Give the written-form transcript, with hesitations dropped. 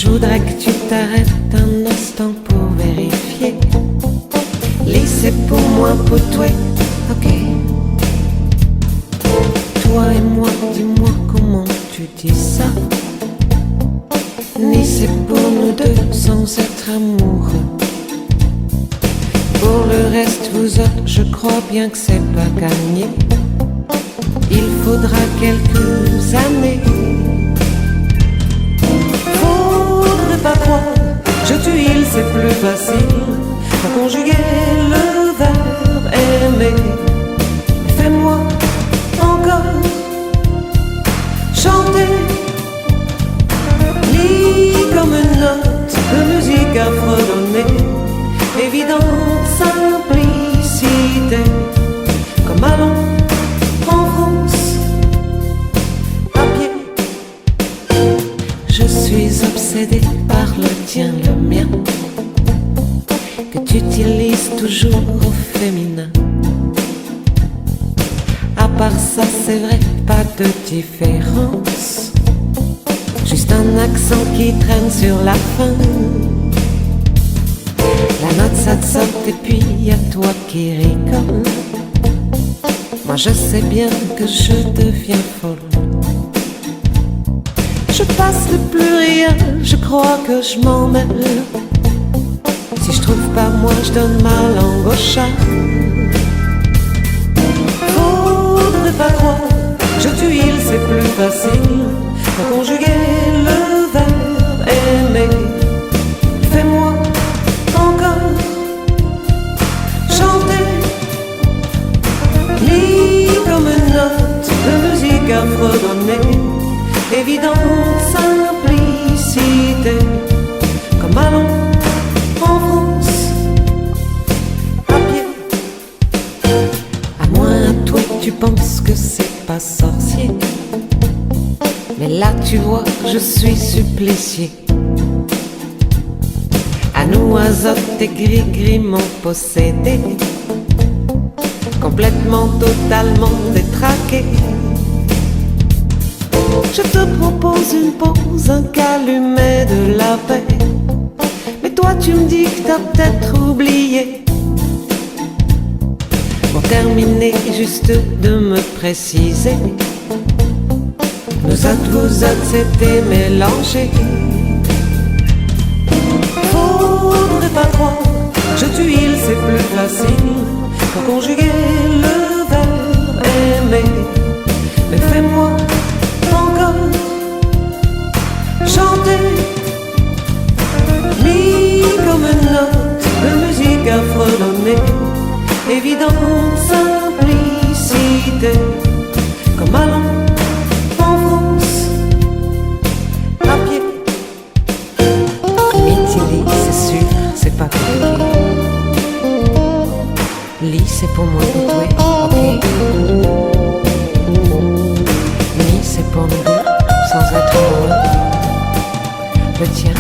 Je voudrais que tu t'arrêtes un instant pour vérifier. Laissez pour moi, pour toi, ok. Toi et moi, dis-moi comment tu dis ça. Ni c'est pour nous deux sans être amoureux. Pour le reste, vous autres, je crois bien que c'est pas gagné. Il faudra quelques années. Faudrait pas croire, je tue il, c'est plus facile à conjuguer le verbe aimer. Fais-moi encore chanter, lis comme une note de musique à fredonner. Évidente simplicité, comme allons en France à pied. Je suis obsédée par le tien, le mien, que tu utilises toujours au féminin. À part ça, c'est vrai, pas de différence, juste un accent qui traîne sur la fin. La note ça te saute et puis y'a toi qui rigole. Moi je sais bien que je deviens folle. Je passe le pluriel, je crois que je m'en mêle. Si je trouve pas moi, je donne ma langue au chat. Faudrait pas croire, je tue il, c'est plus facile à conjuguer le verbe aimer. Fais-moi encore chanter, lis comme une note de musique à fredonner. Évidente simplicité, comme allons en France à pied. À moins toi tu penses que c'est pas sorcier, mais là tu vois je suis supplicié. À nous azote et gris-gris m'ont possédé, complètement, totalement détraqué. Je te propose une pause, un calumet de la paix, mais toi tu me dis que t'as peut-être oublié. Pour terminer, juste de me préciser, nous autres, vous autres, c'était mélangé. Faudrait pas croire, je tue il, c'est plus facile pour conjuguer le verbe aimer. Mais fais-moi encore chanter, mis comme une note de musique à fredonner. Évidente simplicité, comme allons en France à pied. Midi, c'est sûr, c'est pas compliqué. Lis, c'est pour moi, pour toi, ok. Ni, c'est pour nous deux, sans être heureux. Le tien,